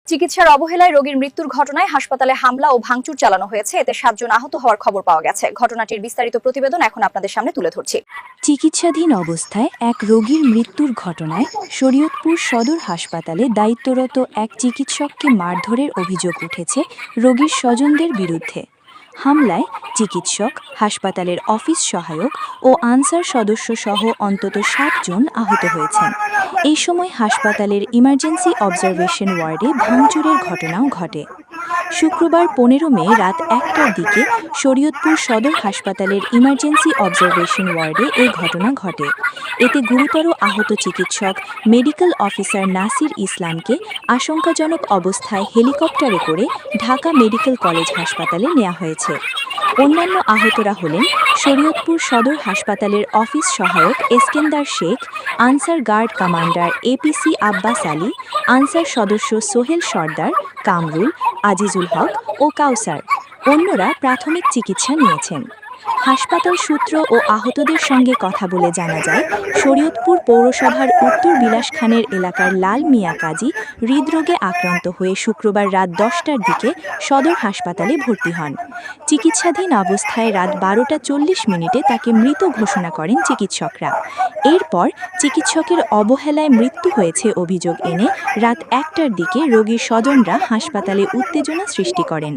চিকিৎসার অবহেলায় রোগীর মৃত্যুর ঘটনায় হাসপাতালে হামলা ও ভাঙচুর চালানো হয়েছে। এতে 7 জন আহত হওয়ার খবর পাওয়া গেছে। ঘটনাটির বিস্তারিত প্রতিবেদন এখন আপনাদের সামনে তুলে ধরছি। চিকিৎসাধীন অবস্থায় এক রোগীর মৃত্যুর ঘটনায় শরীয়তপুর সদর হাসপাতালে দায়িত্বরত এক চিকিৎসককে মারধরের অভিযোগ উঠেছে রোগীর স্বজনদের বিরুদ্ধে। হামলায় চিকিৎসক, হাসপাতালের অফিস সহায়ক ও আনসার সদস্য সহ অন্তত 7 জন আহত হয়েছেন। এই সময় হাসপাতালের ইমার্জেন্সি অবজারভেশন ওয়ার্ডে ভাঙচুরের ঘটনাও ঘটে। শুক্রবার 15 মে রাত 1টার দিকে শরীয়তপুর সদর হাসপাতালের ইমার্জেন্সি অবজারভেশন ওয়ার্ডে এই ঘটনা ঘটে। এতে গুরুতর আহত চিকিৎসক মেডিকেল অফিসার নাসির ইসলামকে আশঙ্কাজনক অবস্থায় হেলিকপ্টারে করে ঢাকা মেডিকেল কলেজ হাসপাতালে নেওয়া হয়েছে। অন্যান্য আহতরা হলেন শরীয়তপুর সদর হাসপাতালের অফিস সহায়ক Eskander Sheikh, Ansar guard commander APC Abbas Ali, Ansar সদস্য সোহেল সর্দার, কামরুল, আজিজুল হক ও কাউসার। অন্যরা প্রাথমিক চিকিৎসা নিয়েছেন। হাসপাতাল সূত্র ও আহতদের সঙ্গে কথা বলে জানা যায়, শরীয়তপুর পৌরসভার উত্তর বিলাসখানের এলাকার লাল মিয়া কাজী হৃদরোগে আক্রান্ত হয়ে শুক্রবার রাত 10টার দিকে সদর হাসপাতালে ভর্তি হন। চিকিৎসাধীন অবস্থায় রাত 12টা 40 মিনিটে তাকে মৃত ঘোষণা করেন চিকিৎসকরা। এরপর চিকিৎসকের অবহেলায় মৃত্যু হয়েছে অভিযোগ এনে রাত 1টার দিকে রোগীর স্বজনরা হাসপাতালে উত্তেজনা সৃষ্টি করেন।